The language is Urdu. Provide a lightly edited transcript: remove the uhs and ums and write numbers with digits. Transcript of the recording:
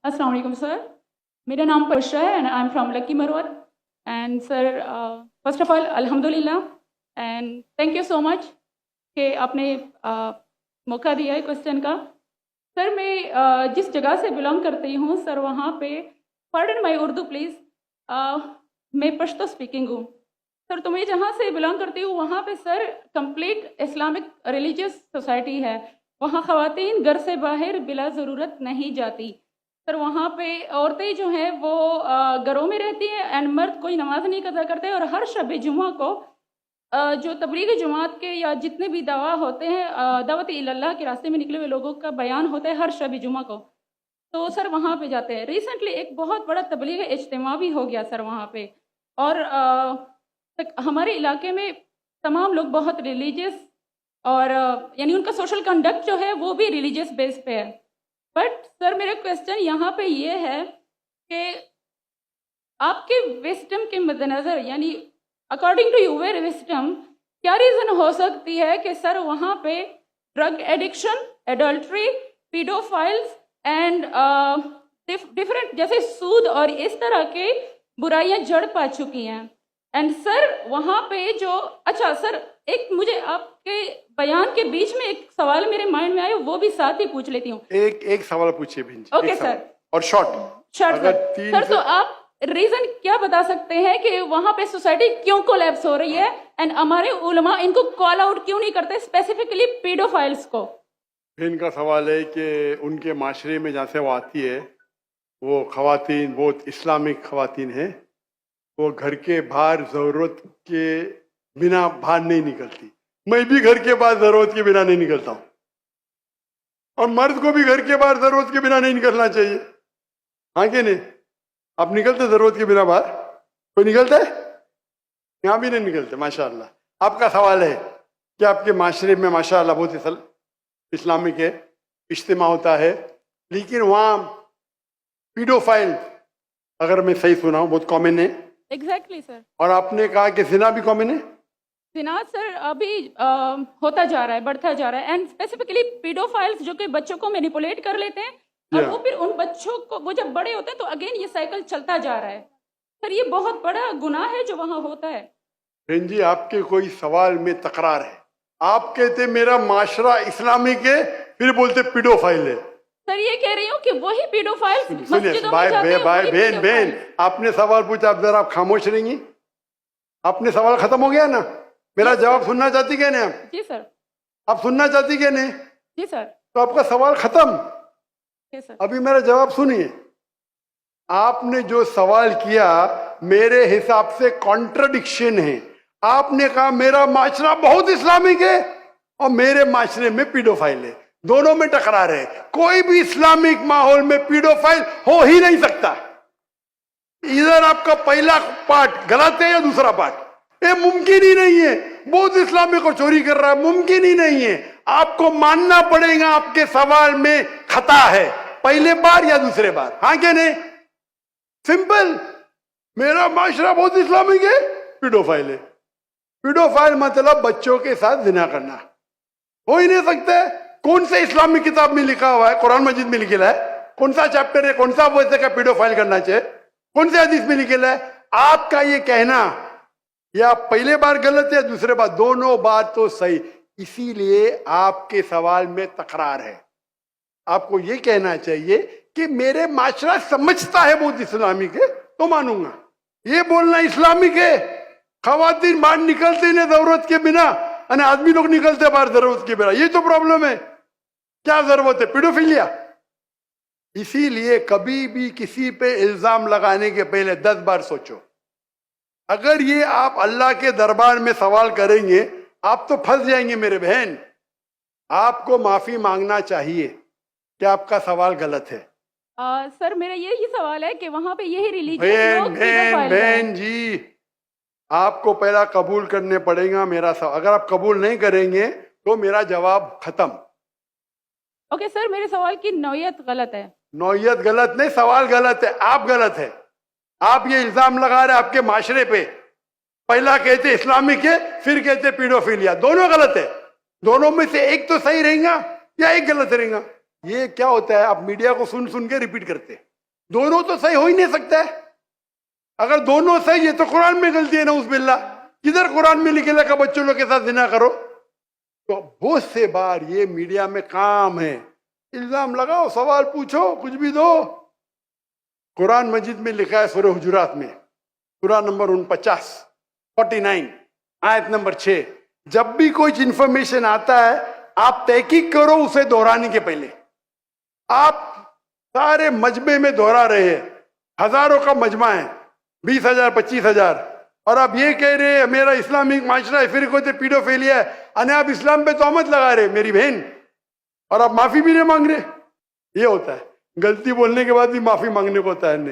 السلام علیکم سر، میرا نام پرشا ہے and I am from lucky Marwat. And sir first of all الحمد للہ اینڈ تھینک یو سو مچ کہ آپ نے موقع دیا ہے کوشچن کا. سر میں جس جگہ سے بلانگ کرتی ہوں سر وہاں پہ پارڈن مائی اردو پلیز، میں پشتو اسپیکنگ ہوں. سر تو میں جہاں سے بلانگ کرتی ہوں وہاں پہ سر کمپلیٹ اسلامک ریلیجیس سوسائٹی ہے. وہاں خواتین گھر سے باہر بلا ضرورت نہیں جاتی. سر وہاں پہ عورتیں جو ہیں وہ گھروں میں رہتی ہیں اینڈ مرد کوئی نماز نہیں ادا کرتے. اور ہر شب جمعہ کو جو تبلیغی جماعت کے یا جتنے بھی دعویٰ ہوتے ہیں دعوت اللہ کے راستے میں نکلے ہوئے لوگوں کا بیان ہوتا ہے ہر شب جمعہ کو، تو سر وہاں پہ جاتے ہیں. ریسنٹلی ایک بہت بڑا تبلیغ اجتماع بھی ہو گیا سر وہاں پہ، اور ہمارے علاقے میں تمام لوگ بہت ریلیجیس اور یعنی ان کا سوشل کنڈکٹ جو ہے وہ بھی ریلیجیس بیس پہ ہے. بٹ سر میرا کویسچن یہاں پہ یہ ہے کہ آپ کے وسڈم کے مد نظر یعنی اکارڈنگ ٹو یور وسڈم کیا ریزن ہو سکتی ہے کہ سر وہاں پہ drug addiction, adultery, paedophiles and different جیسے سود اور اس طرح کے برائیاں جڑ پا چکی ہیں. اینڈ سر وہاں پہ جو اچھا سر ایک مجھے آپ کے بیان کے بیچ میں ایک سوال میرے مائنڈ میں آیا وہ بھی ساتھ ہی پوچھ لیتی ہوں. ایک سوال پوچھیے بہن جی. Okay sir. اور شارٹ سر تو آپ ریزن کیا بتا سکتے ہیں کہ وہاں پہ سوسائٹی کیوں کولیپس ہو رہی ہے اینڈ ہمارے علماء ان کو کال آؤٹ کیوں نہیں کرتے اسپیسیفکلی پیڈوفائلز کو؟ بہن کا سوال ہے کہ ان کے معاشرے میں جہاں سے وہ آتی ہے وہ خواتین بہت اسلامک خواتین ہیں، وہ گھر کے باہر ضرورت کے بنا باہر نہیں نکلتی. میں بھی گھر کے باہر ضرورت کے بنا نہیں نکلتا ہوں، اور مرد کو بھی گھر کے باہر ضرورت کے بنا نہیں نکلنا چاہیے. ہاں کہ نہیں؟ آپ نکلتے ضرورت کے بنا باہر؟ کوئی نکلتا ہے؟ یہاں بھی نہیں نکلتے. ماشاء اللہ. آپ کا سوال ہے کہ آپ کے معاشرے میں ماشاء اللہ بہت اسلامک ہے، اجتماع ہوتا ہے، لیکن وہاں پیڈوفائل اگر میں صحیح سنا ہوں بہت کامن ہے. ایگزیکٹلی سر. اور آپ نے کہا کہ زنا بھی کامن ہے. زنا سر ابھی ہوتا جا رہا ہے، بڑھتا جا رہا ہے. اینڈ اسپیسیفکلی پیڈوفائلز جو کہ بچوں کو مینیپولیٹ کر لیتے ہیں اور وہ پھر ان بچوں کو وہ جب بڑے ہوتے ہیں تو اگین یہ سائیکل چلتا جا رہا ہے. سر یہ بہت بڑا گناہ ہے جو وہاں ہوتا ہے. بہن جی آپ کے کوئی سوال میں تکرار ہے. آپ کہتے میرا معاشرہ اسلامک ہے، پھر بولتے پیڈوفائل ہے. سر یہ کہہ رہی ہوں کہ وہی پیڈوفائلز مسجدوں میں جاتے ہیں. بہن بہن آپ نے سوال پوچھا، آپ ذرا خاموش رہیں گی؟ آپ نے سوال ختم ہو گیا نا؟ میرا جواب سننا چاہتی کیا نہیں آپ؟ جی سر. آپ سننا چاہتی کیا نہیں؟ جی سر. تو آپ کا سوال ختم. سر ابھی میرا جواب سنیے. آپ نے جو سوال کیا میرے حساب سے کانٹرڈکشن ہے. آپ نے کہا میرا معاشرہ بہت اسلامک ہے اور میرے معاشرے میں پیڈوفائل ہے. دونوں میں ٹکرار ہے. کوئی بھی اسلامک ماحول میں پیڈوفائل ہو ہی نہیں سکتا. ادھر آپ کا پہلا پارٹ غلط ہے یا دوسرا پارٹ؟ یہ ممکن ہی نہیں ہے. بہت اسلامک اور چوری کر رہا ہے، ممکن ہی نہیں ہے. آپ کو ماننا پڑے گا آپ کے سوال میں خطا ہے، پہلے بار یا دوسرے بار. ہاں کہ نہیں؟ سمپل. میرا معاشرہ بہت اسلامک ہے، پیڈوفائل ہے. پیڈوفائل مطلب بچوں کے ساتھ زنا کرنا. ہو ہی نہیں سکتا ہے. کون سے اسلامی کتاب میں لکھا ہوا ہے؟ قرآن مجید میں لکھا ہے. کون سا چیپٹر ہے؟ کون سا ویسے کا پیڈوفائل کرنا چاہیے؟ کون سے حدیث میں لکھا ہے؟ آپ کا یہ کہنا یا پہلے بار غلط ہے دوسرے بار، دونوں بات تو صحیح. اسی لیے آپ کے سوال میں تکرار ہے. آپ کو یہ کہنا چاہیے کہ میرے معاشرہ سمجھتا ہے بہت اسلامک ہے تو مانوں گا. یہ بولنا اسلامک ہے خواتین باہر نکلتے نہیں ضرورت کے بنا، یعنی آدمی لوگ نکلتے باہر ضرورت کے بنا، یہ تو پرابلم ہے. کیا ضرورت ہے؟ پیڈوفیلیا. اسی لیے کبھی بھی کسی پہ الزام لگانے کے پہلے 10 بار سوچو. اگر یہ آپ اللہ کے دربار میں سوال کریں گے آپ تو پھنس جائیں گے میرے بہن. آپ کو معافی مانگنا چاہیے کہ آپ کا سوال غلط ہے. سر میرا یہی سوال ہے کہ وہاں پہ یہی ریلیجن بہن جی آپ کو پہلا قبول کرنے پڑے گا میرا سوال. اگر آپ قبول نہیں کریں گے تو میرا جواب ختم. اوکے سر میرے سوال کی نوعیت غلط ہے. نوعیت غلط نہیں، سوال غلط ہے. آپ غلط ہے. آپ یہ الزام لگا رہے آپ کے معاشرے پہ. پہلا کہتے اسلامک ہے پھر کہتے پیڈوفیلیا. دونوں غلط ہے. دونوں میں سے ایک تو صحیح رہیں گا یا ایک غلط رہیں گا. یہ کیا ہوتا ہے آپ میڈیا کو سن سن کے ریپیٹ کرتے. دونوں تو صحیح ہو ہی نہیں سکتا ہے. اگر دونوں صحیح ہے تو قرآن میں غلطی ہے نعوذ باللہ. کدھر قرآن میں لکھے لکھا بچوں لوگ کے ساتھ زنا کرو؟ تو بہت سے بار یہ میڈیا میں کام ہے، الزام لگاؤ، سوال پوچھو، کچھ بھی دو. قرآن مجید میں لکھا ہے سورہ حجرات میں، سورہ نمبر 49 آیت نمبر 6، جب بھی کوئی انفارمیشن آتا ہے آپ تحقیق کرو اسے دہرانے کے پہلے. آپ سارے مجمع میں دہرا رہے ہیں، ہزاروں کا مجمع ہے، 20,000 25,000، اور آپ یہ کہہ رہے ہیں میرا اسلامک معاشرہ ہے، پھر کوئی پیڈوفیلیا ہے، اور آپ اسلام پہ تہمت لگا رہے میری بہن، اور آپ معافی بھی نہیں مانگ رہے. یہ ہوتا ہے غلطی بولنے کے بعد بھی معافی مانگنے کو تیار نہیں.